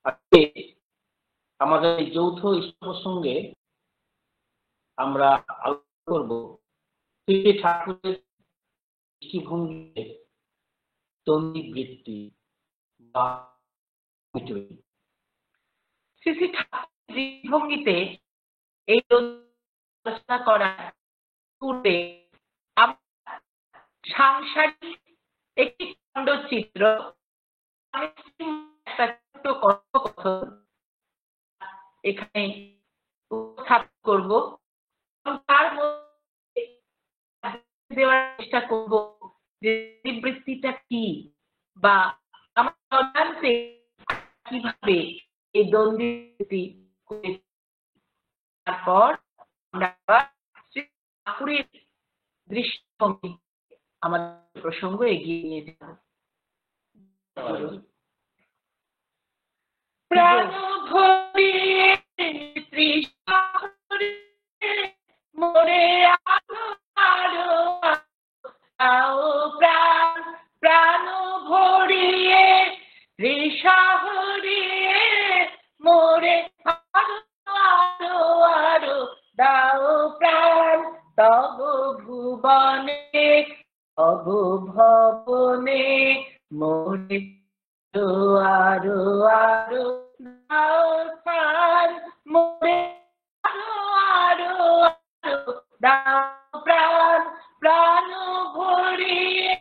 আজকে আমাদের এই যৌথ প্রসঙ্গে আমরা আলোচনা করব শ্রী ঠাকুরের দৃষ্টিভঙ্গিতে দ্বন্দ্ববৃত্তি বা শ্রী শ্রী ঠাকুরের দৃষ্টিভঙ্গিতে এই আলোচনা করার পূর্বে সাংসারিক একটি খণ্ডচিত্র একটা ছোট্ট কথোপকথন এখানে উপস্থাপন করব এবং তার মধ্যে দেওয়ার চেষ্টা করব যে বৃত্তিটা কি বা আমার অজান্তে কিভাবে এই দ্বন্দ্ববৃত্তি করে। তারপর আমরা শ্রী ঠাকুরের দৃষ্টিভঙ্গি আমাদের প্রসঙ্গ এগিয়ে নিয়ে যাব। প্রাণ ভরিয়ে মোরে আরো প্রাণ প্রাণ ভরিয়ে ঋষাহরিয়ে মোরে আরো আরো আরো দাও প্রাণ তব ভুবনে তব ভবনে মোরে আরো আরো দাও প্রাণ মোরে আরো আরো আরো দাও প্রাণ প্রাণ ভরিয়ে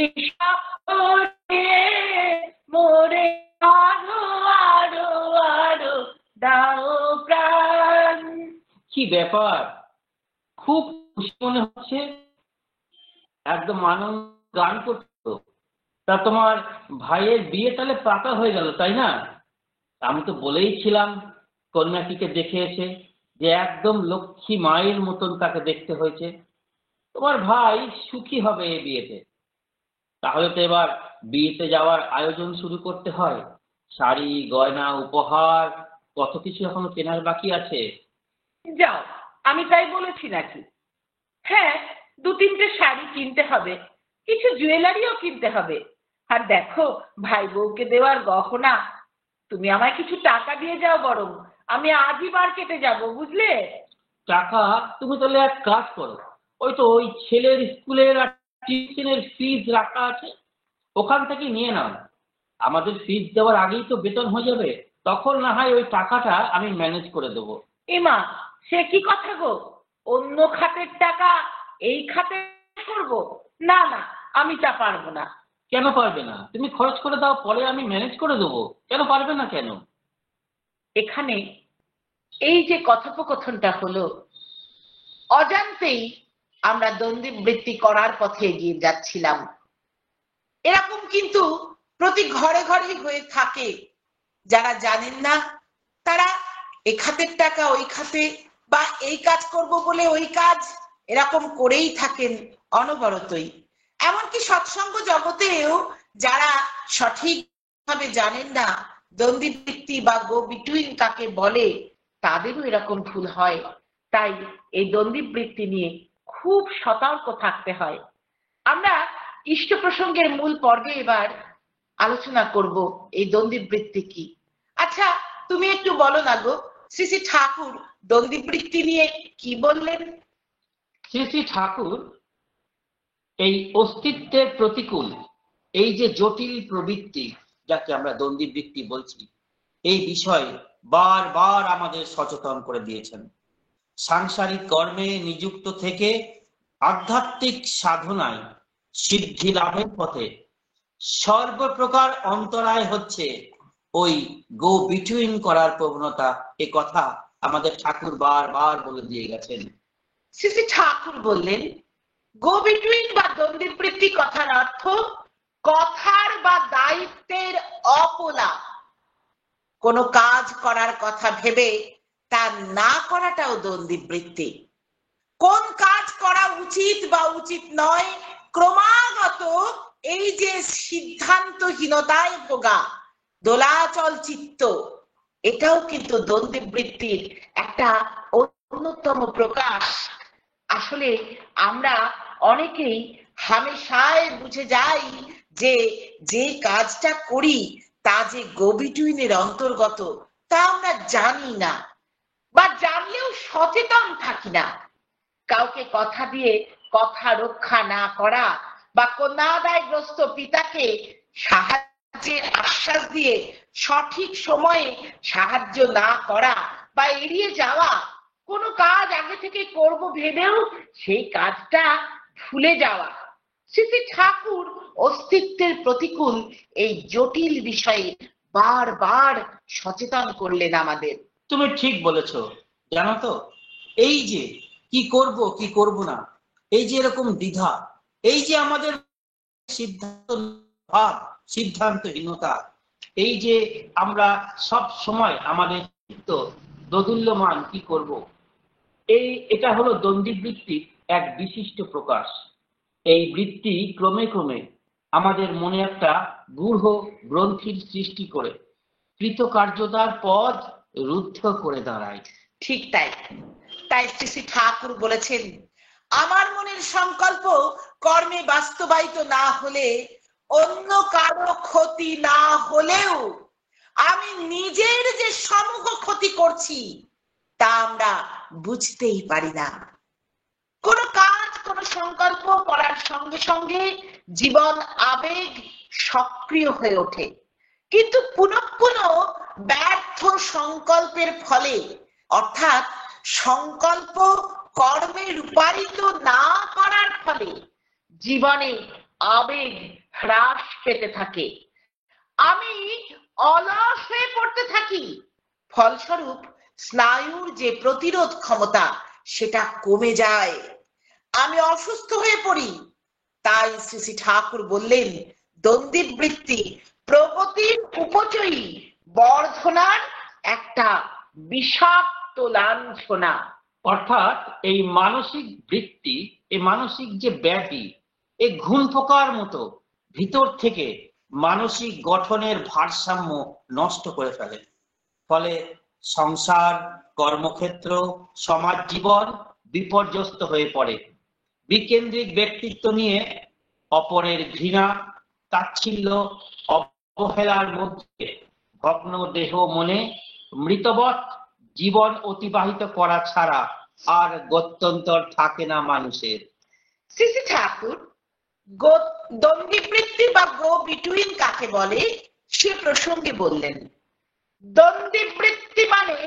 ঋষাহরিয়ে মোরে আরো আরো আরো দাও প্রাণ। কি ব্যাপার, খুব খুশি মনে হচ্ছে, একদম আনন্দ গান করতো। তা তোমার ভাইয়ের বিয়ে তাহলে পাকা হয়ে গেল, তাই না? আমি তো বলেইছিলাম কন্যাটিকে দেখে এসে যে একদম লক্ষ্মী মায়ের মতন তাকে দেখতে হয়েছে। তোমার ভাই সুখী হবে এই বিয়েতে। তাহলে তো এবার বিয়েতে যাওয়ার আয়োজন শুরু করতে হয়। শাড়ি গয়না উপহার কত কিছু এখনো কেনার বাকি আছে। যাও, আমি তাই বলেছি নাকি? হ্যাঁ, 2-3টে শাড়ি কিনতে হবে, কিছু জুয়েলারিও কিনতে হবে। আর দেখো, ভাই বউকে দেওয়ার গহনা, তুমি আমায় কিছু টাকা দিয়ে যাও, বরং আমি আজই মার্কেটে যাব, বুঝলে? টাকা? তুমি তাহলে এক কাজ করো, ওই ছেলের স্কুলের আর টিউশনের ফিজ রাখা আছে, ওখান থেকে নিয়ে নাও। আমাদের ফিজ দেওয়ার আগেই তো বেতন হয়ে যাবে, তখন না হয় ওই টাকাটা আমি ম্যানেজ করে দেবো। এমা, সে কি কথা গো? অন্য খাতের টাকা এই খাতে করব? না না, আমি তা পারবো না। কেন পারবে না? তুমি খরচ করে দাও, পরে আমি ম্যানেজ করে দেবো। কেন পারবে না কেন? এখানে এই যে কথোপকথনটা হলো, অজান্তেই আমরা দ্বন্দ্ববৃত্তি করার পথে এগিয়ে যাচ্ছিলাম। এরকম কিন্তু প্রতি ঘরে ঘরেই হয়ে থাকে। যারা জানেন না তারা এই খাতের টাকা ওই খাতে, বা এই কাজ করব বলে ওই কাজ, এরকম করেই থাকেন অনবরতই। এমনকি সৎসঙ্গ জগতেও যারা সঠিকভাবে জানেন না দ্বন্দ্ববৃত্তি বা গো বিটুইন কাকে বলে, তাদেরও এরকম ভুল হয়। তাই এই দ্বন্দ্ববৃত্তি নিয়ে খুব সতর্ক থাকতে হয়। আমরা ইষ্ট প্রসঙ্গের মূল পর্বে এবার আলোচনা করব এই দ্বন্দ্ববৃত্তি কি। আচ্ছা, তুমি একটু বলো না গো, শ্রী শ্রী ঠাকুর দ্বন্দ্ববৃত্তি নিয়ে কি বললেন? শ্রী শ্রী ঠাকুর এই অস্তিত্বের প্রতিকূল, এই যে জটিল প্রবৃত্তি যাকে আমরা দ্বন্দ্ববৃত্তি বলছি, এই বিষয়ে বারবার আমাদের সচেতন করে দিয়েছেন। সাংসারিক কর্মে নিযুক্ত থেকে আধ্যাত্মিক সাধনায় সিদ্ধি লাভের পথে সর্বপ্রকার অন্তরায় হচ্ছে ওই গো বিটুইন করার প্রবণতা। এ কথা আমাদের ঠাকুর বারবার বলে দিয়ে গেছেন। শ্রী শ্রী ঠাকুর বললেন, গো বিটুইন বা দ্বন্দ্ববৃত্তি কথার অর্থ কথার বা দায়িত্বের অপলাপ। কোনো কাজ করার কথা ভেবে তা না করাটাও দ্বন্দ্ববৃত্তি। কোন কাজ করা উচিত বা উচিত নয় ক্রমাগত এই যে সিদ্ধান্তহীনতায় ভোগা, দোলাচল চিত্ত, এটাও কিন্তু দ্বন্দ্ববৃত্তির একটা অন্যতম প্রকাশ। আসলে আমরা অনেকেই হামেশাই বুঝে যাই যে যে কাজটা করি তা যে গো বিটুইনের অন্তর্গত তা আমরা জানি না, বা জানলেও সচেতন থাকি না। কাউকে কথা দিয়ে কথা রক্ষা না করা, বা কন্যাদায়গ্রস্ত পিতাকে সাহায্যের আশ্বাস দিয়ে সঠিক সময়ে সাহায্য না করা বা এড়িয়ে যাওয়া, কোনো কাজ আগে থেকে করব ভেবেও সেই কাজটা ভুলে যাওয়া, শ্রী ঠাকুর অস্তিত্বের প্রতিকূল এই জটিল বিষয়ে বারবার সচেতন করলেন আমাদের। তুমি ঠিক বলেছ। জানো তো, এই যে কি করব কি করব না, এই যে এরকম দ্বিধা, এই যে আমাদের সিদ্ধান্তহীনতা, এই যে আমরা সব সময় আমাদের চিত্ত দোদুল্যমান, কি করব, এটা হলো দ্বন্দ্ববৃত্তির এক বিশিষ্ট প্রকাশ। এই বৃত্তি ক্রমে ক্রমে আমাদের মনে একটা গূঢ় গ্রন্থির সৃষ্টি করে কৃতকার্যতার পথ রুদ্ধ করে দাঁড়ায়। ঠিক তাই। তাই শ্রী ঠাকুর বলেছেন, আমার মনের সংকল্প কর্মে বাস্তবায়িত না হলে, অন্য কারো ক্ষতি না হলেও আমি নিজের যে সমূহ ক্ষতি করছি তা আমরা বুঝতেই পারি না। কোন কাজ, কোন সংকল্প করার সঙ্গে সঙ্গে জীবন আবেগ সক্রিয় হয়ে ওঠে, কিন্তু পুনঃ পুনঃ ব্যর্থ সংকল্পের ফলে, অর্থাৎ সংকল্প কর্মে রূপায়িত না করার ফলে জীবনে আবেগ হ্রাস পেতে থাকে, আমি অলস হয়ে পড়তে থাকি। ফলস্বরূপ স্নায়ুর যে প্রতিরোধ ক্ষমতা সেটা কমে যায়, আমি অসুস্থ হয়ে পড়ি। তাই শ্রী ঠাকুর বললেন, দ্বন্দ্ববৃত্তি প্রগতির উপচয়ী বর্ধনার একটা বিষাক্ত লাঞ্ছনা। অর্থাৎ এই মানসিক বৃত্তি, এই মানসিক যে ব্যাধি, এই ঘুণ পোকার মতো ভিতর থেকে মানসিক গঠনের ভারসাম্য নষ্ট করে ফেলে। ফলে সংসার, কর্মক্ষেত্র, সমাজ জীবন বিপর্যস্ত হয়ে পড়ে। বিকেন্দ্রিক ব্যক্তিত্ব নিয়ে অপরের ঘৃণা, তাচ্ছিল্য, অবহেলার মধ্যে ভগ্ন দেহ মনে মৃতবৎ জীবন অতিবাহিত করা ছাড়া আর গত্যন্তর থাকে না মানুষের। শ্রী ঠাকুর দ্বন্দ্ববৃত্তি বা গো বিটুইন কাকে বলে সে প্রসঙ্গে বললেন, দ্বন্দ্ববৃত্তি মানে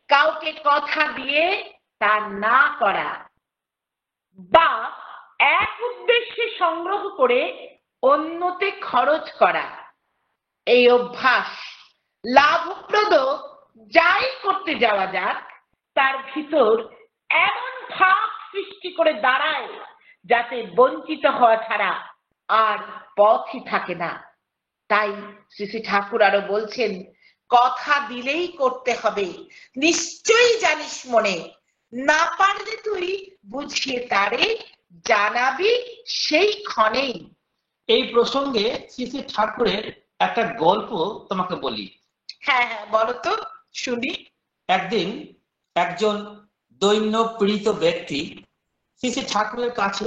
কাউকে কথা দিয়ে তা না করা, বা এক উদ্দেশ্যে সংগ্রহ করে অন্যতে খরচ করা। এই অভ্যাস লাভপ্রদ যাই করতে যাওয়া যাক, তার ভিতর এমন ভাব সৃষ্টি করে দাঁড়ায় যাতে বঞ্চিত হওয়া ছাড়া আর পথই থাকে না। তাই শ্রী ঠাকুর আরো বলছেন, কথা দিলেই করতে হবে, নিশ্চয়ই জানিস মনে, না পারলে তুই বুঝিয়ে তারে জানাবি সেই ক্ষণেই। এই প্রসঙ্গে শ্রী ঠাকুরের একটা গল্প তোমাকে বলি। হ্যাঁ হ্যাঁ, বলো তো শুনি। একদিন একজন দৈন্য পীড়িত ব্যক্তি শ্রী ঠাকুরের কাছে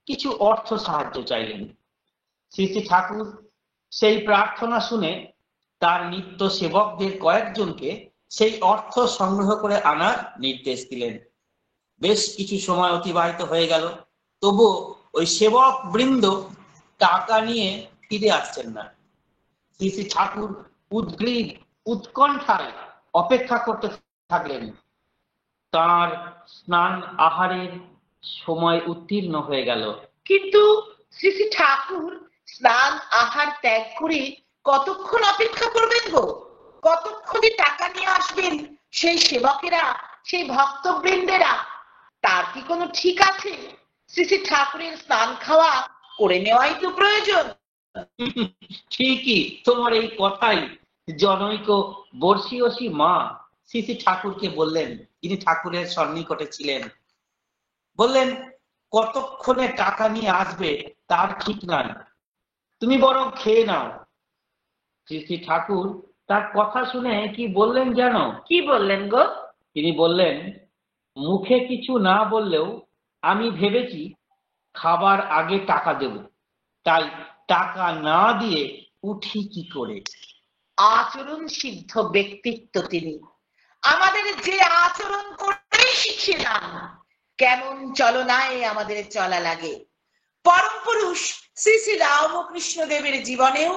কিছু অর্থ সাহায্য চাইলেন। শ্রী ঠাকুর সেই প্রার্থনা শুনে তার নিত্য সেবকদের কয়েকজনকে সেই অর্থ সংগ্রহ করে আনার নির্দেশ দিলেন। বেশ কিছু সময় অতিবাহিত হয়ে গেল, তবুও ওই সেবক বৃন্দ টাকা নিয়ে ফিরে আসছেন না। শ্রী ঠাকুর উদ্গ্রীব উৎকণ্ঠায় অপেক্ষা করতে থাকলেন। তার স্নান আহারের সময় উত্তীর্ণ হয়ে গেল, কিন্তু শ্রী ঠাকুর স্নান আহার ত্যাগ করে কতক্ষণ অপেক্ষা করবেন গো? কতক্ষণে টাকা নিয়ে আসবেন সেই সেবকেরা, সেই ভক্তবৃন্দেরা? তার কি কোনো ঠিক আছে? শ্রী ঠাকুরের স্নান খাওয়া করে নেওয়াই তো প্রয়োজন। ঠিকই, তোমার এই কথাই জনৈক বর্ষীয়সী মা শ্রী ঠাকুরকে বললেন, যিনি ঠাকুরের সন্নিকটে ছিলেন। বললেন, কতক্ষণে টাকা নিয়ে আসবে তার ঠিক নাই, তুমি বরং খেয়ে নাও। শ্রী ঠাকুর তার কথা শুনে কি বললেন জানো? কি বললেন গো? তিনি বললেন, মুখে কিছু না বললেও আমি ভেবেছি খাবার আগে টাকা দেব, তাই টাকা না দিয়ে উঠি কি করে। আচরণ সিদ্ধ ব্যক্তিত্ব তিনি। আমাদের যে আচরণ করে শিখিয়ে দেন কেমন চলনায় আমাদের চলা লাগে। পরম পুরুষ শ্রী শ্রী রামকৃষ্ণ দেবের জীবনেও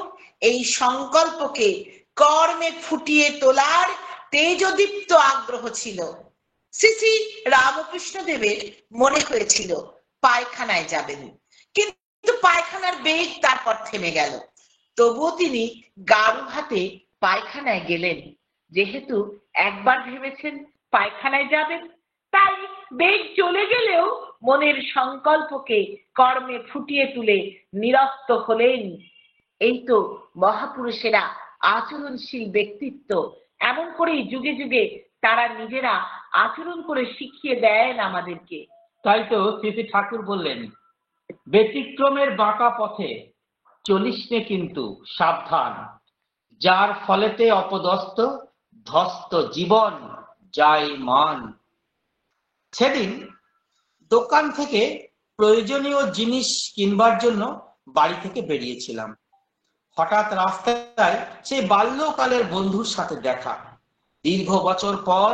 এই সংকল্পকে কর্মে ফুটিয়ে তোলার তেজদীপ্ত আগ্রহ ছিল। শ্রী শ্রী রামকৃষ্ণ দেবের মনে হয়েছিল পায়খানায় যাবেন, কিন্তু পায়খানার বেগ তারপর থেমে গেল। তবুও তিনি গাড়ু হাতে পায়খানায় গেলেন। যেহেতু একবার ভেবেছেন পায়খানায় যাবেন, তাই বেগ চলে গেলেও মনের সংকল্পকে কর্মে ফুটিয়ে তুলে নিরস্ত হলেন। এই তো মহাপুরুষেরা আচরণশীল ব্যক্তিত্ব। এমন করেই যুগে যুগে তারা নিজেরা আচরণ করে শিখিয়ে দেন আমাদেরকে। তাই তো শ্রী শ্রী ঠাকুর বললেন, ব্যতিক্রমের বাঁকা পথে চলিস নে কিন্তু সাবধান, যার ফলেতে অপদস্থ ধস্ত জীবন যায় মান। সেদিন দোকান থেকে প্রয়োজনীয় জিনিস কিনবার জন্য বাড়ি থেকে বেরিয়েছিলাম। হঠাৎ রাস্তায় সেই বাল্যকালের বন্ধুর সাথে দেখা। দীর্ঘ বছর পর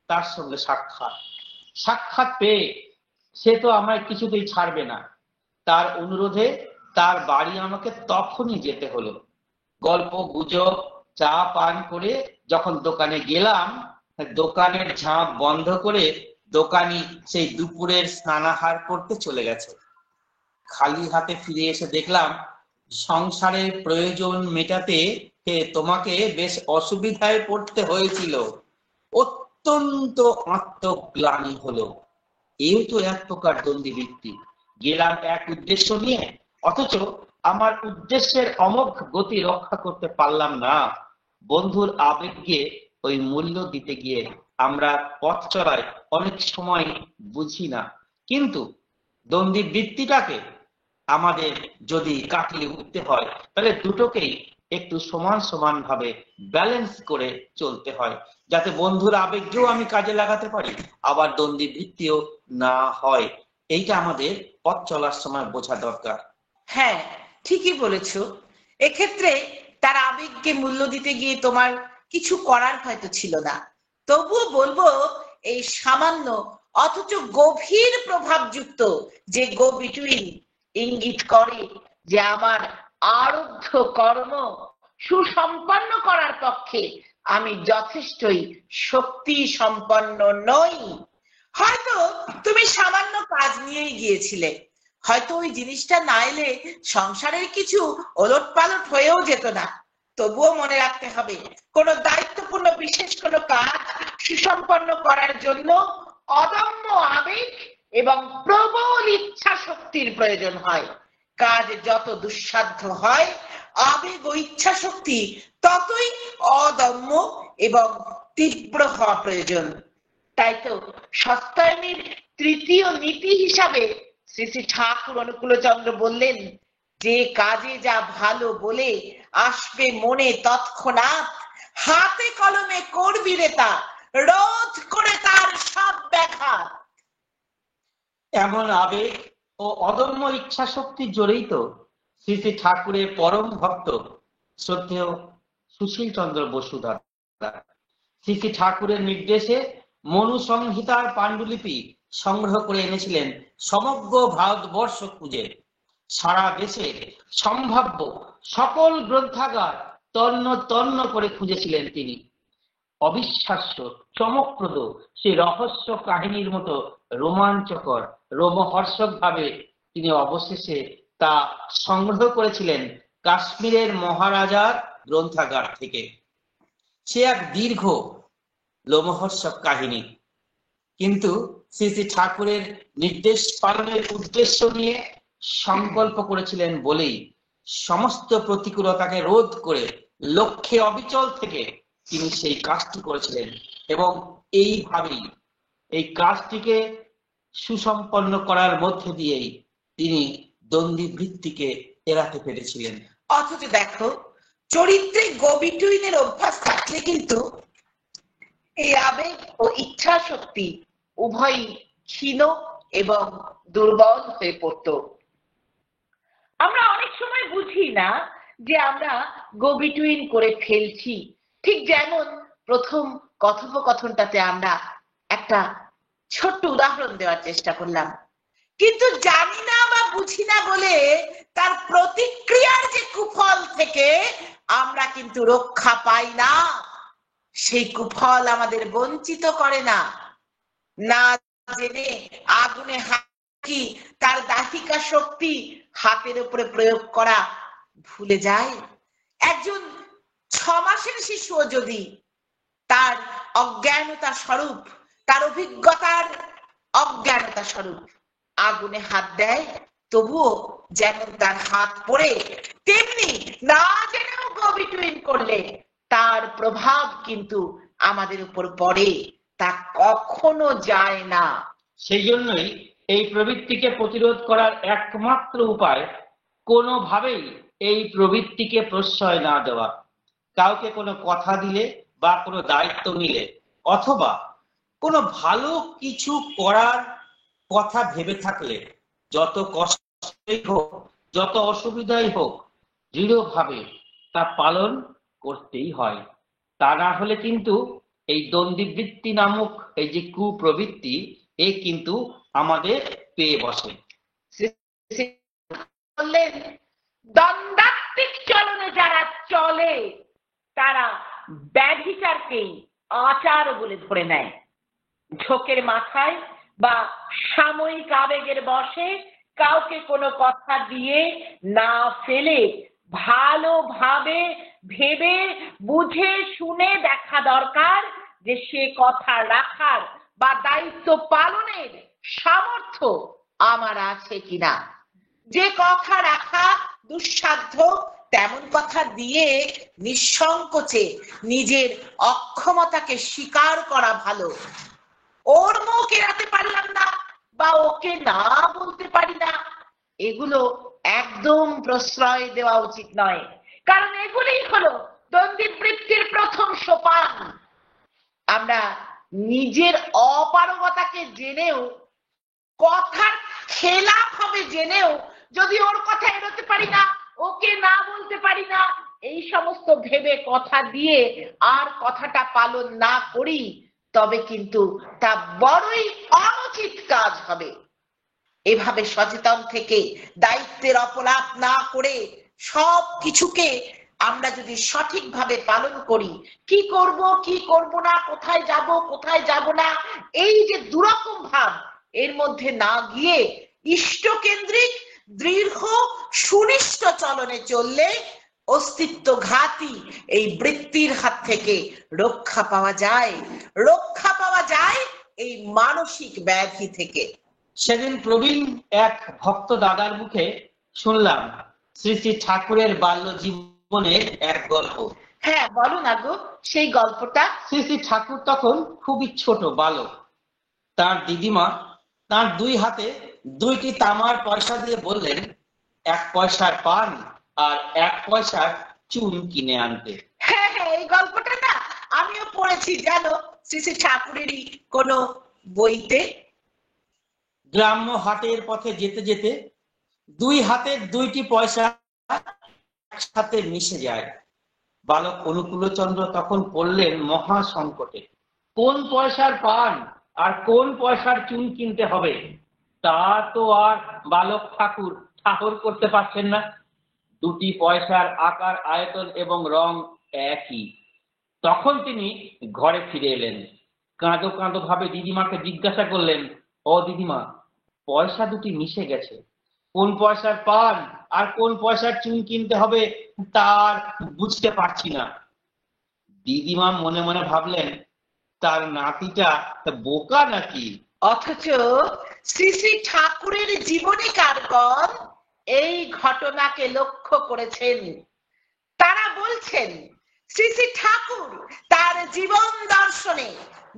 তার সঙ্গে সাক্ষাৎ পেয়ে সে তো আমায় কিছুতেই ছাড়বে না। তার অনুরোধে তার বাড়ি আমাকে তখনই যেতে হলো। গল্প গুজব চা পান করে যখন দোকানে গেলাম, দোকানের ঝাঁপ বন্ধ করে দোকানি সেই দুপুরের স্নানাহার করতে চলে গেছে। খালি হাতে ফিরে এসে দেখলাম, সংসারের প্রয়োজন মেটাতে তোমাকে বেশ অসুবিধায় পড়তে হয়েছিল। অত্যন্ত আত্মগ্লানি হলো। এও তো এক প্রকার দ্বন্দ্ববৃত্তি। গেলাম এক উদ্দেশ্য নিয়ে, অথচ আমার উদ্দেশ্যের অমোঘ গতি রক্ষা করতে পারলাম না। বন্ধুর আবেগকে ওই মূল্য দিতে গিয়ে আমরা পথ চলায় অনেক সময় বুঝি না, কিন্তু দ্বন্দ্ববৃত্তিটাকে আমাদের যদি কাটিয়ে উঠতে হয়, তাহলে দুটোকেই একটু সমান সমান ভাবে ব্যালেন্স করে চলতে হয়, যাতে বন্ধুর আবেগকেও আমি কাজে লাগাতে পারি, আবার দ্বন্দ্ববৃত্তিও না হয়। এইটা আমাদের পথ চলার সময় বোঝা দরকার। হ্যাঁ, ঠিকই বলেছ। এক্ষেত্রে তার আবেগকে মূল্য দিতে গিয়ে তোমার কিছু করার হয়তো ছিল না। তবুও বলবো, এই সামান্য অথচ গভীর প্রভাবযুক্ত যে গো বিটুইন ইঙ্গিত করে যে আমার আরব্ধ কর্ম সুসম্পন্ন করার পক্ষে আমি যথেষ্টই শক্তি সম্পন্ন নই। হয়তো তুমি সামান্য কাজ নিয়েই গিয়েছিলে, হয়তো ওই জিনিসটা না এলে সংসারের কিছু ওলট পালট হয়েও যেত না। তবুও মনে রাখতে হবে, কোনো দায়িত্বপূর্ণ বিশেষ কোনো কাজ সুসম্পন্ন করার জন্য অদম্য আবেগ এবং প্রবল ইচ্ছা শক্তির প্রয়োজন হয়। কাজ যত দুঃসাধ্য হয়, আবেগ ও ইচ্ছা শক্তি ততই অদম্য এবং তীব্র হওয়া প্রয়োজন। তাই তো সত্যায়নের তৃতীয় নীতি হিসাবে শ্রী শ্রী ঠাকুর অনুকূলচন্দ্র বললেন, যে কাজে যা ভালো বলে আসবে মনে তৎক্ষণাৎ, হাতে কলমে করবি রে তা, রোধ করে তার সব ব্যাঘাত। এমন আবেগ ও অদম্য ইচ্ছা শক্তির জোরেই তো শ্রী শ্রী ঠাকুরের পরম ভক্ত শ্রদ্ধেয় সুশীল চন্দ্র বসু দাদা শ্রী শ্রী ঠাকুরের নির্দেশে মনু সংহিতার পাণ্ডুলিপি সংগ্রহ করে এনেছিলেন সমগ্র ভারতবর্ষ খুঁজে। সারা দেশে সম্ভাব্য সকল গ্রন্থাগার তন্ন তন্ন করে খুঁজেছিলেন তিনি। অবিশ্বাস্য চমকপ্রদ সেই রহস্য কাহিনীর মতো রোমাঞ্চকর রোমহর্ষক ভাবে তিনি অবশেষে তা সংগ্রহ করেছিলেন কাশ্মীরের মহারাজার গ্রন্থাগার থেকে। সে এক দীর্ঘ লোমহর্ষক কাহিনী, কিন্তু শ্রী শ্রী ঠাকুরের নির্দেশ পালনের উদ্দেশ্য নিয়ে সংকল্প করেছিলেন বলেই সমস্ত প্রতিকূলতাকে রোধ করে লক্ষ্যে অবিচল থেকে তিনি সেই কাজটি করেছিলেন, এবং এইভাবেই এই কাজটিকে সুসম্পন্ন করার মধ্যে দিয়েই তিনি দ্বন্দ্ববৃত্তিকে এড়াতে পেরেছিলেন। অথচ দেখো, চরিত্রে গো বিটুইনের অভ্যাস থাকলে কিন্তু এই আবেগ ও ইচ্ছা শক্তি উভয়ই ক্ষীণ এবং দুর্বল হয়ে পড়ত। আমরা অনেক সময় বুঝি না যে আমরা গো বিটুইন করে ফেলছি। ঠিক যেমন প্রথম কথোপকথনটাতে আমরা একটা ছোট্ট উদাহরণ দেওয়ার চেষ্টা করলাম, কিন্তু জানি না বা বুঝি না বলে তার প্রতিক্রিয়ার যে কুফল থেকে আমরা কিন্তু রক্ষা পাই না, সেই কুফল আমাদের বঞ্চিত করে না। না জেনে আগুনে হাঁকি তার দাহিকা শক্তি হাতের উপরে প্রয়োগ করা ভুলে যায়। একজন 6 মাসের শিশুও যদি তার অজ্ঞানতা স্বরূপ, তার অভিজ্ঞতার অজ্ঞানতা স্বরূপ আগুনে হাত দেয়, তবুও যেমন তার হাত পড়ে, তেমনি না জেনেও গো বিটুইন করলে তার প্রভাব কিন্তু আমাদের উপর পড়ে, তা কখনো যায় না। সেই জন্যই এই প্রবৃত্তিকে প্রতিরোধ করার একমাত্র উপায় কোনোভাবেই এই প্রবৃত্তিকে প্রশ্রয় না দেওয়া। কাউকে কোনো কথা দিলে বা কোনো দায়িত্ব নিলে অথবা কোনো ভালো কিছু করার কথা ভেবে থাকলে যত কষ্টই হোক, যত অসুবিধাই হোক, দৃঢ়ভাবে তা পালন করতেই হয়। তা না হলে কিন্তু এই দ্বন্দ্ববৃত্তি নামক এই যে কুপ্রবৃত্তি, এ কিন্তু আমাদের পেয়ে বসে। বললেন দ্বন্দ্বাত্মিক চলনে যারা চলে তারা ব্যাধিচারকেই আচার বলে ধরে নেয়। ঝোঁকের মাথায় বা সাময়িক আবেগের বশে কাউকে কোনো কথা দিয়ে না ফেলে ভালোভাবে ভেবে বুঝে শুনে দেখা দরকার যে সে কথা রাখার বা দায়িত্ব পালনের সামর্থ্য আমার আছে কিনা। যে কথা রাখা দুঃসাধ্য তেমন কথা দিয়ে নিঃসংকোচে নিজের অক্ষমতাকে স্বীকার করা ভালো। ওর মুখ এড়াতে পারলাম না বা ওকে না বলতে পারি না, এগুলো একদম প্রশ্রয় দেওয়া উচিত নয়, কারণ এগুলি হলো দ্বন্দ্ববৃত্তির প্রথম সোপান। আমরা নিজের অপারগতাকে জেনেও, কথার খেলাফ হবে জেনেও যদি ওর কথা এড়াতে পারি না, ওকে না বলতে পারি না, এই সমস্ত ভেবে কথা দিয়ে আর কথাটা পালন না করি, তবে কিন্তু তা বড়ই অনুচিত কাজ হবে। এভাবে সচেতন থেকে দায়িত্বের অপলাপ না করে সব কিছুকে আমরা যদি সঠিকভাবে পালন করি, কি করব কি করব না, কোথায় যাব না, এই যে দুরকম ভাব এর মধ্যে না গিয়ে ইষ্টকেন্দ্রিক দৃঢ় সুনিষ্ঠ চলনে চললে অস্তিত্বঘাতী এই বৃত্তির হাত থেকে রক্ষা পাওয়া যায় এই মানসিক ব্যাধি থেকে। সেদিন প্রবীণ এক ভক্ত দাদার মুখে শুনলাম শ্রী শ্রী ঠাকুরের বাল্য জীবনের এক গল্প। হ্যাঁ, বলো না গো সেই গল্পটা। শ্রী শ্রী ঠাকুর তখন খুবই ছোট বালক। তার দিদিমা তার 2 হাতে 2টি তামার পয়সা দিয়ে বললেন 1 পয়সার পান আর 1 পয়সার চুন কিনে আনতে। হ্যাঁ হ্যাঁ, এই গল্পটা না আমিও পড়েছি জানো, শ্রী শ্রী ঠাকুরেরই কোনো বইতে। গ্রাম্য হাটের পথে যেতে যেতে 2 হাতের 2টি পয়সা একসাথে মিশে যায়। বালক অনুকূলচন্দ্র তখন পড়লেন মহা সংকটে। কোন পয়সার পান আর কোন পয়সার চুন কিনতে হবে তা তো আর বালক ঠাকুর ঠাকুর করতে পারছেন না। 2টি পয়সার আকার, আয়তন এবং রং একই। তখন তিনি ঘরে ফিরে এলেন। কাঁদো কাঁদো ভাবে দিদিমাকে জিজ্ঞাসা করলেন, ও দিদিমা, পয়সা 2টি মিশে গেছে, কোন পয়সার পান আর কোন পয়সার চুন কিনতে হবে তার বুঝতে পারছি না। দিদিমা মনে মনে ভাবলেন তার নাতিটা বোকা নাকি। অথচ শ্রী শ্রী ঠাকুরের জীবনীকারগণ এই ঘটনাকে লক্ষ্য করেছেন। তারা বলছেন শ্রী শ্রী ঠাকুর তার জীবন দর্শনে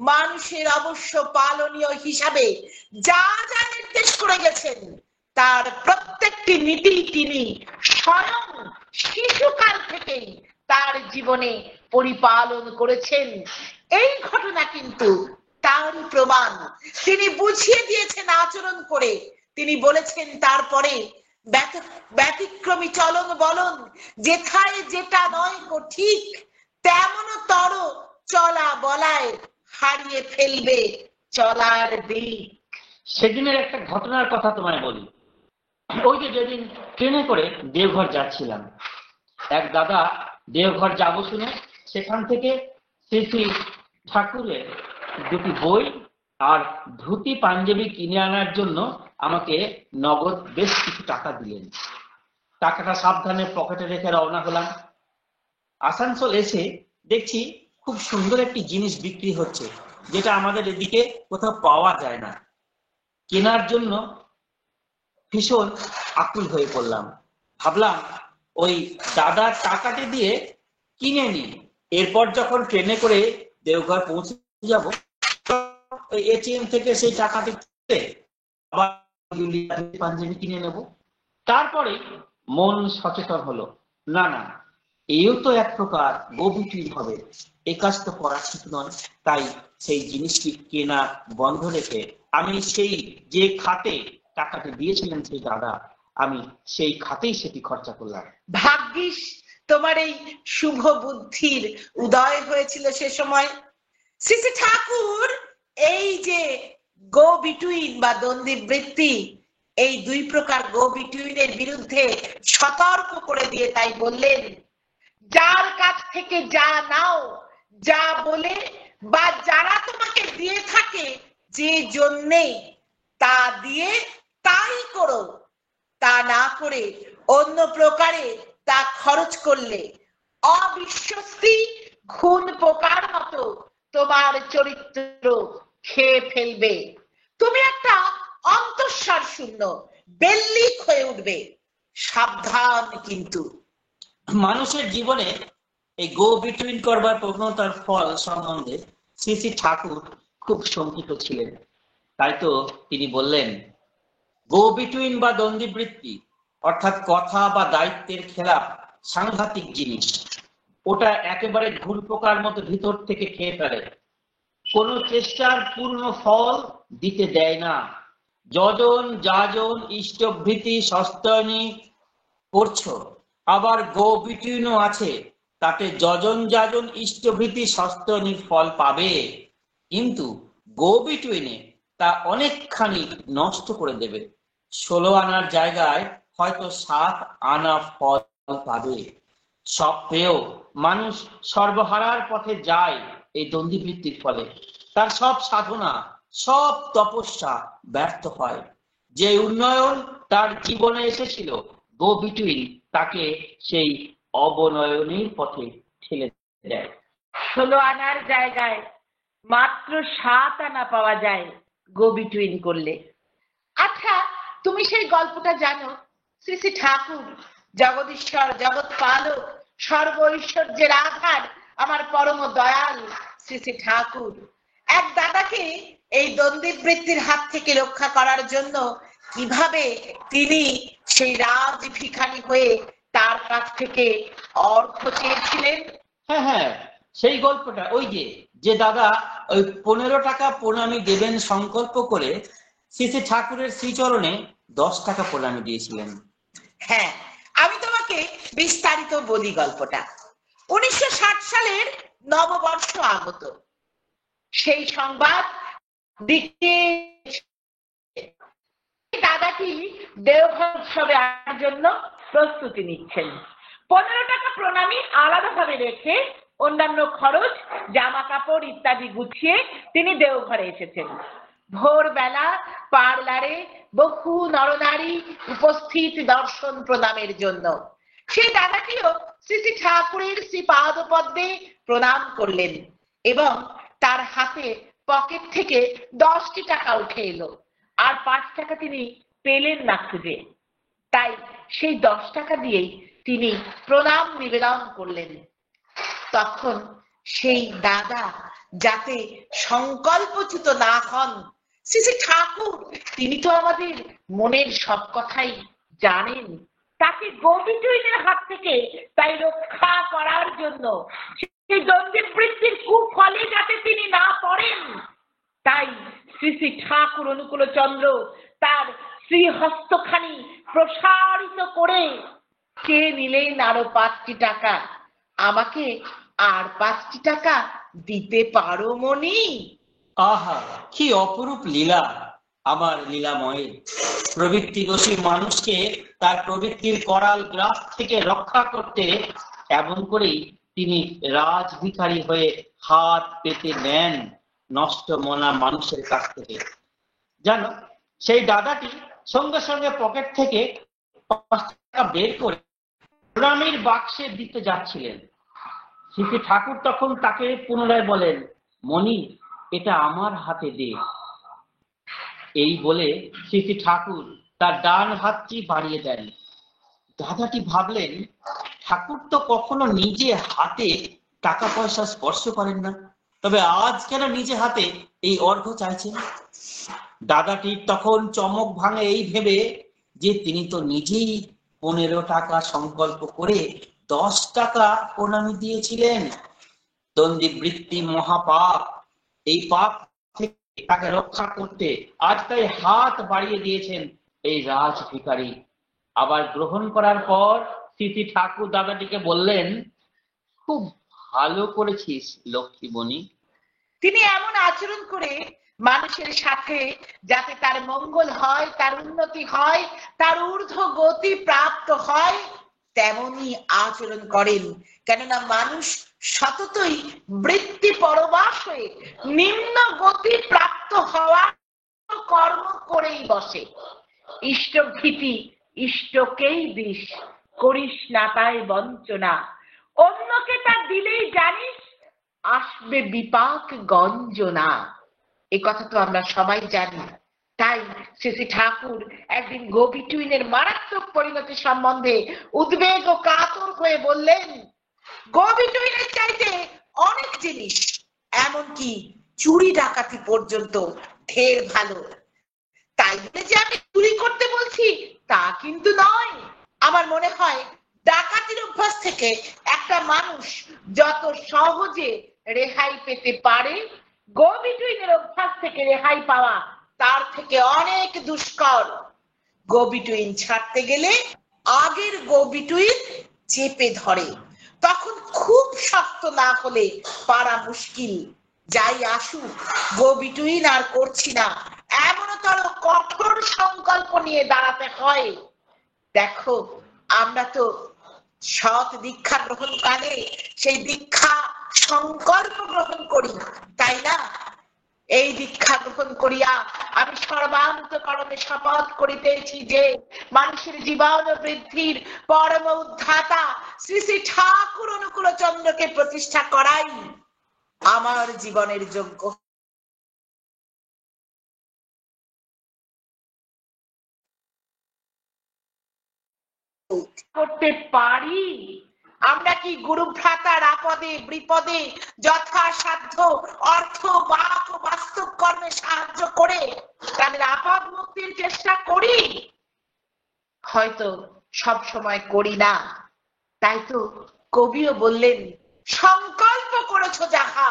মানুষের অবশ্য পালনীয় হিসাবে যা যা নির্দেশ করে গেছেন তার প্রত্যেকটি নীতি তিনি স্বয়ং শিশুকাল থেকেই তার জীবনে পরিপালন করেছেন। এই ঘটনা কিন্তু তার প্রমাণ। তিনি বুঝিয়ে দিয়েছেন আচরণ করে। তিনি বলেছেন তারপরে ব্যতিক্রমী চলন বলন, যেথায় যেটা নয় গো ঠিক, তেমন তর চলা বলায় হারিয়ে ফেলবে চলার দিক। সেদিনের একটা ঘটনার কথা তোমায় বলি। ওই যে যেদিন ট্রেনে করে দেওঘর যাচ্ছিলাম, এক দাদা দেওঘর যাব শুনে সেখান থেকে শ্রী শ্রী ঠাকুরের দুটি বই আর ধুতি পাঞ্জাবি কিনে আনার জন্য আমাকে নগদ বেশ কিছু টাকা দিলেন। টাকাটা সাবধানে পকেটে রেখে রওনা হলাম। আসানসোল এসে দেখছি খুব সুন্দর একটি জিনিস বিক্রি হচ্ছে, যেটা আমাদের এদিকে কোথাও পাওয়া যায় না। কেনার জন্য ভীষণ আকুল হয়ে পড়লাম। ভাবলাম ওই দাদার টাকাটি দিয়ে কিনে নি, এরপর যখন ট্রেনে করে দেওঘর পৌঁছে যাব, ওই এটিএম থেকে সেই টাকাটি আবার পাঞ্জাবি কিনে নেব। তারপরে মন সচেতন হলো, না না, এও তো এক প্রকার গোবিটির হবে, এ কাজ তো করা ঠিক নয়। তাই সেই জিনিসটি কেনা বন্ধ রেখে আমি সেই যে খাতে টাকাটি দিয়েছিলেন সেই দাদা, আমি সেই খাতেই সেটি খরচা করলাম। ভাগ্যিস তোমার এই শুভ বুদ্ধির উদয় হয়েছিল সে সময়। শ্রী শ্রী ঠাকুর এই যে গো বিটুইন বা দ্বন্দ্বী বৃত্তি, এই দুই প্রকার গো বিটুইনের বিরুদ্ধে সতর্ক করে দিয়ে তাই বললেন, যার কাছ থেকে যা নাও, যা বলে বা যারা তোমাকে দিয়ে থাকে যে জন্যে, তা দিয়ে তাই করো। তা না করে অন্য প্রকারে তা খরচ করলে অবিশ্বস্তি খুন পোকার মতো তোমার চরিত্র খেয়ে ফেলবে। তুমি একটা অন্তঃসার শূন্য বেল্লিক হয়ে উঠবে। সাবধান। কিন্তু মানুষের জীবনে এই গো বিটুইন করবার প্রবণতার ফল সম্বন্ধে শ্রী শ্রী ঠাকুর খুব শঙ্কিত ছিলেন। তাই তো তিনি বললেন, গো বিটুইন বা দ্বন্দ্বীবৃত্তি অর্থাৎ কথা বা দায়িত্বের খেলাপ সাংঘাতিক জিনিস। ওটা একেবারে ঘুর পোকার মতো ভিতর থেকে খেয়ে ফেলে, কোনো চেষ্টার পূর্ণ ফল দিতে দেয় না। যজন যাজন ইষ্টভৃতি সস্তায়নী করছো, আবার গো বিটুইনও আছে, তাতে যজন যাজন ইষ্টভৃতি সস্তায়নীর ফল পাবে, কিন্তু গো বিটুইনে তা অনেকখানি নষ্ট করে দেবে। 16 আনার জায়গায় হয়তো 7 আনা ফল পাবে। সব পেয়েও মানুষ সর্বহারার পথে যায় এই দ্বন্দ্বীবৃত্তির ফলে। তার সব সাধনা, সব তপস্যা ব্যর্থ হয়। যে উন্নয়ন তার জীবনে এসেছিল গো বিটুইন, তাকে সেই অবনয়নের পথে ঠেলে দেয়। 16 আনার জায়গায় মাত্র 7 আনা পাওয়া যায় গো বিটুইন করলে। আচ্ছা, তুমি সেই গল্পটা জানো? শ্রী শ্রী ঠাকুর, জগদীশ্বর, জগৎ পালক, সর্ব ঐশ্বর্যের আধার, আমার পরম দয়াল শ্রী শ্রী ঠাকুর এক দাদাকে এই দ্বন্দ্বীবৃত্তির হাত থেকে রক্ষা করার জন্য কিভাবে তিনি সেই রাজ ভিখারি হয়ে তার কাছ থেকে অর্থ চেয়েছিলেন। হ্যাঁ হ্যাঁ, সেই গল্পটা, ওই যে দাদা ওই 15 টাকা প্রণামী দেবেন সংকল্প করে শ্রী শ্রী ঠাকুরের শ্রীচরণে 10 টাকা প্রণামী দিয়েছিলেন। হ্যাঁ, আমি তোমাকে বিস্তারিত বলি গল্পটা। 1960 সালের নববর্ষ আগত। সেই সংবাদ দিকে দাদাটি দেওঘর উৎসবে আসার জন্য প্রস্তুতি নিচ্ছেন। 15 টাকা প্রণামী আলাদাভাবে রেখে অন্যান্য খরচ, জামা কাপড় ইত্যাদি গুছিয়ে তিনি দেওঘরে এসেছেন। ভোরবেলা পার্লারে বহু নরনারী উপস্থিত দর্শন প্রণামের জন্য। সেই দাদাটিও শ্রী শ্রী ঠাকুরের শ্রী পাদপদ্মে প্রণাম করলেন এবং তার হাতে পকেট থেকে 10টি টাকা উঠে এলো। আর 5 টাকা তিনি পেলেন না খুঁজে। তাই সেই 10 টাকা দিয়েই তিনি প্রণাম নিবেদন করলেন। তখন সেই দাদা যাতে সংকল্পচ্যুত না হন, শ্রী শ্রী ঠাকুর তিনি তো আমাদের মনের সব কথাই জানেন, তাকে গো বিটুইনের হাত থেকে তাই রক্ষা করার জন্য, সেই দ্বন্দ্বীবৃত্তির কুফলে যাতে তিনি না পড়েন, তাই শ্রী শ্রী ঠাকুর অনুকূল চন্দ্র তার শ্রীহস্তখানি প্রসারিত করে কে নিলেন আরো 5টি টাকা, আমাকে আর 5টি টাকা দিতে পারো মনি? আহা, কি অপরূপ লীলা আমার লীলাময়ের। প্রবৃত্তি দোষী মানুষকে তার প্রবৃত্তির করাল গ্রাস থেকে রক্ষা করতে এমন করেই তিনি রাজভিখারী হয়ে হাত পেতে নেন নষ্ট মনা মানুষের কাছ থেকে। জানো, সেই দাদাটি সঙ্গে সঙ্গে পকেট থেকে 5 টাকা বের করে প্রণামীর বাক্সে দিতে যাচ্ছিলেন। শ্রী ঠাকুর তখন তাকে পুনরায় বলেন, মণি, এটা আমার হাতে দে। এই বলে শ্রী ঠাকুর তার ডান হাতটি বাড়িয়ে দেন। দাদাটি ভাবলেন, ঠাকুর তো কখনো নিজে হাতে টাকা পয়সা স্পর্শ করেন না, তবে আজ কেন নিজে হাতে এই অর্ঘ্য চাইছেন? দাদাটির তখন চমক ভাঙে এই ভেবে যে তিনি তো নিজেই 15 টাকা সংকল্প করে 10 টাকা প্রণামী দিয়েছিলেন। দন্ডী বৃত্তি মহাপাপ, এই পাপ থেকে তাকে রক্ষা করতে আজ তাই হাত বাড়িয়ে দিয়েছেন এই রাজ ভিখারি। আবার গ্রহণ করার পর শ্রী ঠাকুর দাদাটিকে বললেন, খুব ভালো করেছিস লক্ষ্মীমণি। তিনি এমন আচরণ করে মানুষের সাথে যাতে তার মঙ্গল হয়, তার উন্নতি হয়, তার ঊর্ধ্ব গতি প্রাপ্ত হয়, তেমনি আচরণ করেন। কেননা মানুষ সততই বৃত্তি পরবাস হয়ে নিম্ন গতি প্রাপ্ত হওয়ার কর্ম করেই বসে। ইষ্টভীতি ইষ্টকেই দিস, করিস না তাই বঞ্চনা, অন্যকে তা দিলেই জানিস আসবে বিপাক গঞ্জনা। এ কথা তো আমরা সবাই জানি। তাই শ্রী ঠাকুর একদিন গোবিটুইনের মারাত্মক পরিণতি সম্বন্ধে উদ্বেগ ও কাতর হয়ে বললেন, গোবিটুইনের চাইতে অনেক জিনিস, এমনকি চুরি ডাকাতি পর্যন্ত ঢের ভালো। তাই বলে যে আমি চুরি করতে বলছি তা কিন্তু নয়। আমার মনে হয় ডাকাতির অভ্যাস থেকে একটা মানুষ যত সহজে রেহাই পেতে পারে, গোবিটুইনের অভ্যাস থেকে রেহাই পাওয়া তার থেকে অনেক দুষ্কর। গোবিটুইন ছাড়তে গেলে আগের গোবিটুইন চেপে ধরে, তখন খুব শক্ত না হলে পারা মুশকিল। যাই আসুক, গোবিটুইন আর করছি না, এমনতর কঠোর সংকল্প নিয়ে দাঁড়াতে হয়। দেখো, আমরা তো সৎ দীক্ষা গ্রহণকালে সেই দীক্ষা সংকল্প গ্রহণ করি, তাই না? এই দীক্ষা গ্রহণ করিয়া আমি সর্বান্তঃকরণে শপথ করিতেছি যে মানুষের জীবন বৃদ্ধির পরম উদ্ধাতা শ্রী শ্রী ঠাকুর অনুকূল চন্দ্রকে প্রতিষ্ঠা করাই আমার জীবনের যোগ্য। করতে পারি। আমরা কি গুরু ভ্রাতার আপদে বিপদে যথাসাধ্য অর্থ বাক ও বাস্তব কর্মে সাহায্য করে তাদের আপদ মুক্তির চেষ্টা করি? হয়তো সব সময় করি না। তাই তো কবিও বললেন, সংকল্প করেছো যাহা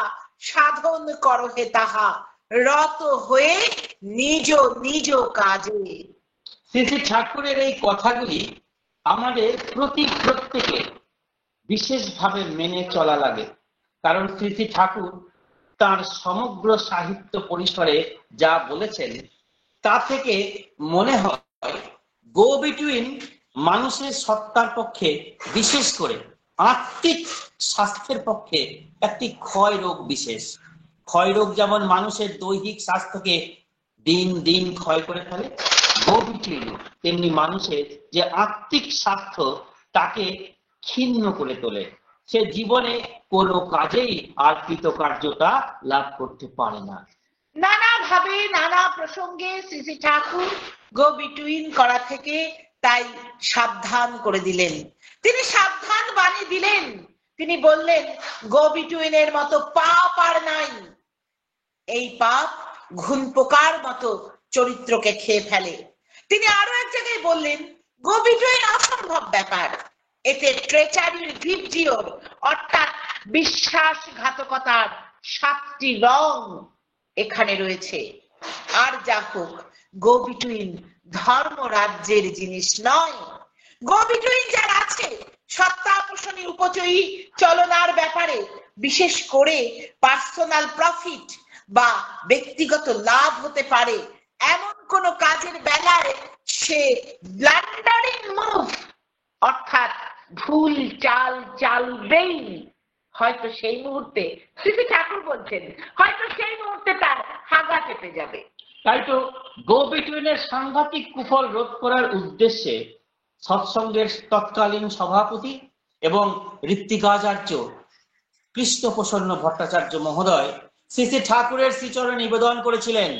সাধন করো হে তাহা, রত হয়ে নিজ নিজ কাজে। শ্রী ঠাকুরের এই কথাগুলি আমাদের প্রত্যেকে বিশেষভাবে মেনে চলা লাগে। কারণ শ্রী ঠাকুর তার সমগ্র সাহিত্য পরিসরে যা বলেছেন তা থেকে মনে হয় গো বিটুইন মানুষের সত্তার পক্ষে, বিশেষ করে আত্মিক স্বাস্থ্যের পক্ষে একটি ক্ষয় রোগ বিশেষ। ক্ষয় রোগ যেমন মানুষের দৈহিক স্বাস্থ্যকে দিন দিন ক্ষয় করে ফেলে, গো বিটুইন তেমনি মানুষের যে আত্মিক স্বাস্থ্য তাকে ক্ষীণ করে তোলে। সে জীবনে কোনো কাজেই আর কৃতকার্যতা লাভ করতে পারে না। নানা ভাবে নানা প্রসঙ্গে শ্রী শ্রী ঠাকুর গো বিটুইন করা থেকে তাই সাবধান করে দিলেন। তিনি সাবধান বাণী দিলেন। তিনি বললেন, গো বিটুইনের মতো পাপ আর নাই। এই পাপ ঘুণ পোকার মতো চরিত্রকে খেয়ে ফেলে। তিনি আরো এক জায়গায় বললেন, গো বিটুইন অসম্ভব ব্যাপার। এতে ট্রেচারির ভিডিওর অর্থাৎ বিশ্বাসঘাতকতার 7টি রং এখানে রয়েছে। আর যা হোক, গো বিটুইন ধর্ম রাজ্যের জিনিস নয়। গো বিটুইন যারা আছে সত্তা পোষণী উপচয়ী চলনার ব্যাপারে, বিশেষ করে পার্সোনাল প্রফিট বা ব্যক্তিগত লাভ হতে পারে এমন কোন কাজের বেলায় সে ব্লান্ডারিং মুভ অর্থাৎ ভুল চাল চালবেই, হয়তো সেই মুহূর্তে শ্রী ঠাকুর বলছেন হয়তো সেই মুহূর্তে তার হাগা চেপে যাবে। তাই তো গো বিটুইনের সাংঘাতিক কুফল রোধ করার উদ্দেশ্যে সৎসঙ্গের তৎকালীন সভাপতি এবং ঋত্বিকাচার্য কৃষ্ণপ্রসন্ন ভট্টাচার্য মহোদয় শ্রী শ্রী ঠাকুরের শ্রীচরণে নিবেদন করেছিলেন,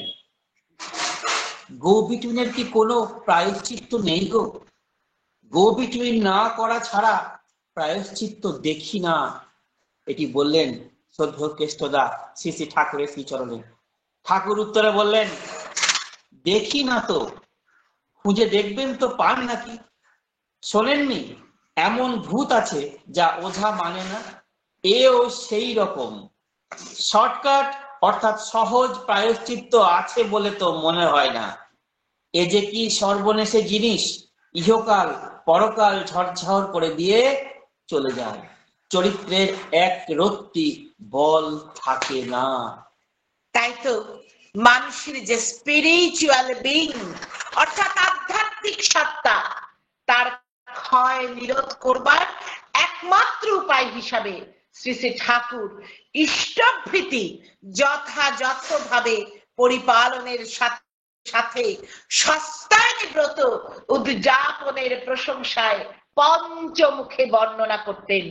গো বিটুইনের কি কোনো প্রায়শ্চিত্ত নেই গো? গো বিটুইন না করা ছাড়া প্রায়শ্চিত্ত দেখি না। এটি বললেন শ্রদ্ধেয় কেষ্টদা শ্রী শ্রী ঠাকুরের শ্রীচরণে। ঠাকুর উত্তরে বললেন, দেখি না তো, খুঁজে দেখবেন তো পান নাকি? শোনেননি এমন ভূত আছে যা ওঝা মানে না? এও সেই রকম। শর্টকাট অর্থাৎ সহজ প্রায়শ্চিত্ত আছে বলে তো মনে হয় না। এ যে কি সর্বনেশে জিনিস, ইহকাল পরকাল ঝড়ঝড় করে দিয়ে চলে যায়, চরিত্রের এক রত্তি বল থাকে না। তাই তো মানুষের যে স্পিরিচুয়াল বিং অর্থাৎ আধ্যাত্মিক সত্তা, তার ক্ষয় নিরোধ করবার একমাত্র উপায় হিসাবে শ্রী শ্রী ঠাকুর ইষ্টভৃতি যথাযথভাবে পরিপালনের সাথে সস্তায়নী ব্রত উদযাপনের প্রশংসায় পঞ্চমুখে বর্ণনা করতেন।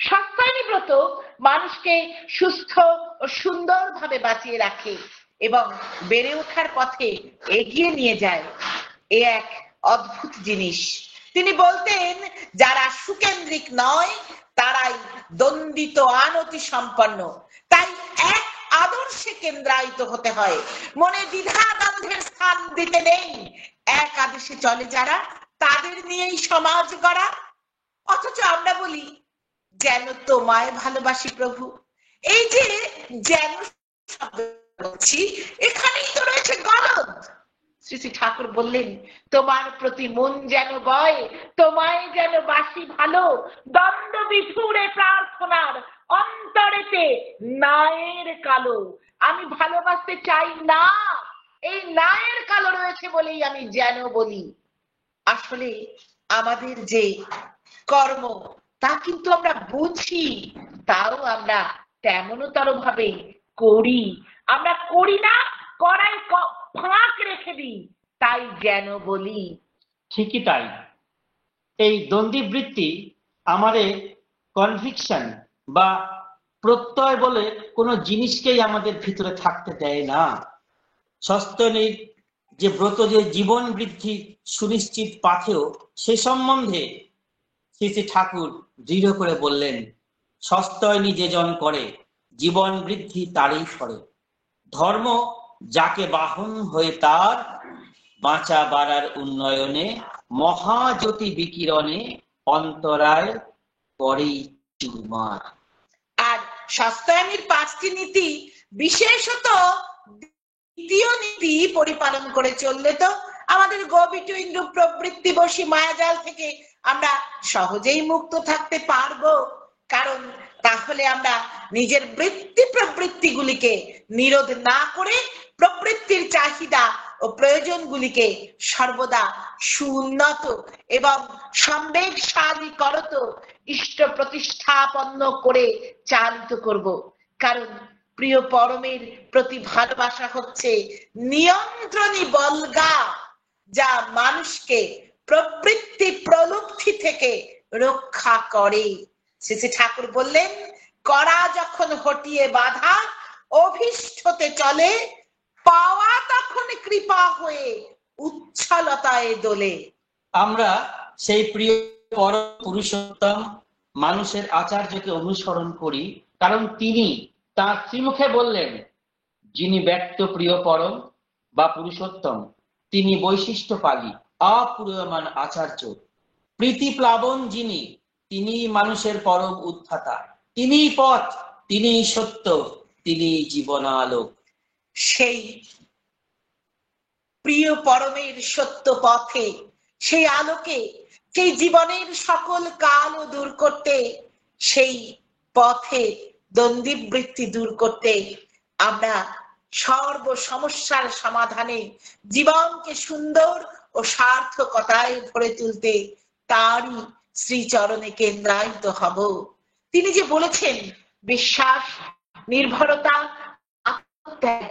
সস্তায়নী ব্রত মানুষকে সুস্থ ও সুন্দরভাবে বাঁচিয়ে রাখে এবং বেড়ে ওঠার পথে এগিয়ে নিয়ে যায়। এ এক অদ্ভুত জিনিস। তিনি বলতেন, যারা সুকেন্দ্রিক নয় তারাই দ্বন্দ্বিত আনতি সম্পন্ন। তাই এক আদর্শে কেন্দ্রায়িত হতে হয়, মনে দ্বিধা দ্বন্দ্বের স্থান দিতে নেই। এক আদেশে চলে যারা, তাদের নিয়েই সমাজ গড়া। অথচ আমরা বলি, যেন তোমায় ভালোবাসি প্রভু। এই যে যেন বলছি, এখানেই তো রয়েছে গলদ। শ্রী শ্রী ঠাকুর বললেন, তোমার প্রতি মন যেন বয়, তোমায় যেন বাসি ভালো, দ্বন্দ্ব বিফুরে প্রার্থনার অন্তরেতে নায়ের কালো। আমি ভালোবাসতে চাই না, এই নায়ের কালো রয়েছে বলেই আমি যেন বলি। আসলে আমাদের যে কর্ম তা কিন্তু আমরা বুঝি, তাও আমরা তেমনতর ভাবে করি। আমরা করি না, করাই ফাঁক রেখে দিই, তাই যেন বলি। ঠিকই তাই। এই দ্বন্দ্ববৃত্তি আমাদের কনভিকশন বা প্রত্যয় বলে কোনো জিনিসকেই আমাদের ভিতরে থাকতে দেয় না। সস্তনীর যে ব্রত যে জীবন বৃদ্ধি সুনিশ্চিত পাথেও, সে সম্বন্ধে শ্রী শ্রী ঠাকুর দৃঢ় করে বললেন, সস্তয়নী যে জন করে জীবন বৃদ্ধি তারই ফলে। ধর্ম যাকে বাহন হয়ে তার বাঁচা বাড়ার উন্নয়নে মহাজ্যোতি বিকিরণে অন্তরায় করেই চুরমার। আর সস্তায়নীর 5টি নীতি, বিশেষত দ্বিতীয় নীতি পরিপালন করে চললে তো আমাদের গো বিটুইন রূপ প্রবৃত্তি বশী মায়াজাল থেকে আমরা সহজেই মুক্ত থাকতে পারবো। কারণ তাহলে আমরা নিজের বৃত্তি প্রবৃত্তিগুলিকে নিরোধ না করে প্রবৃত্তির চাহিদা ও প্রয়োজনগুলিকে সর্বদা সুউন্নত এবং সম্বেগশালী করত ইষ্ট প্রতিষ্ঠাপন্ন করে চালিত করব। কারণ প্রিয় পরমের প্রতি ভালোবাসা হচ্ছে নিয়ন্ত্রণী বলগা, যা মানুষকে প্রবৃত্তি প্রলুব্ধি থেকে রক্ষা করে। শ্রী শ্রী ঠাকুর বললেন, করা যখন হটিয়ে বাধা অভীষ্টতে চলে, পাওয়া তখন কৃপা হয়ে উচ্ছলতায় দোলে। আমরা সেই প্রিয় পরম পুরুষোত্তম মানুষের আচার্যকে অনুসরণ করি, কারণ তিনি তার শ্রীমুখে বললেন, যিনি ব্যক্ত প্রিয় পরম বা পুরুষোত্তম তিনি বৈশিষ্ট্যপালী অপূর্যমান আচার্য। প্রীতি প্লাবন যিনি, তিনি মানুষের পরম উদ্ধাতা, তিনি পথ, তিনি সত্য, তিনি জীবনালোক। সেই প্রিয় পরমের সত্য পথে, সেই আলোকে সেই জীবনের সকল কালও দূর করতে, সেই পথে দ্বন্দ্ববৃত্তি দূর করতে, আমরা সর্ব সমস্যার সমাধানে জীবনকে সুন্দর ও সার্থকতায় ভরে তুলতে তারই শ্রীচরণে কেন্দ্রায়িত হব। তিনি যে বলেছেন বিশ্বাস, নির্ভরতা, আত্মত্যাগ,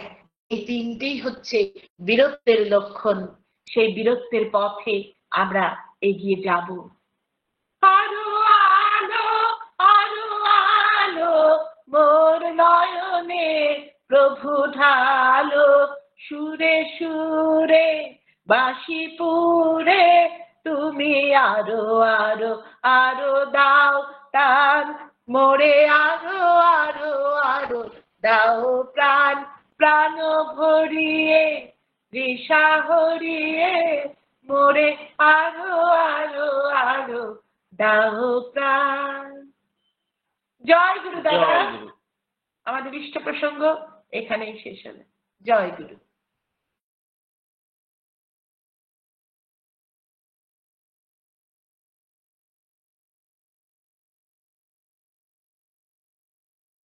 এই তিনটেই হচ্ছে বীরত্বের লক্ষণ। সেই বীরত্বের পথে আমরা এগিয়ে যাব। আরো আলো, আরো আলো মোর নয়নে প্রভু ঢালো, সুরে সুরে বাঁশি পুরে তুমি আরো আরো আরো দাও টান, মোরে আরো আরো আরো দাও প্রাণ, প্রাণ ভরিয়ে দিশা হরিয়ে মোরে আরো আরো আরো দাও প্রাণ। জয় গুরু দাদা। জয় গুরু। আমাদের ইষ্ট প্রসঙ্গ এখানেই শেষ হলো। জয় গুরু।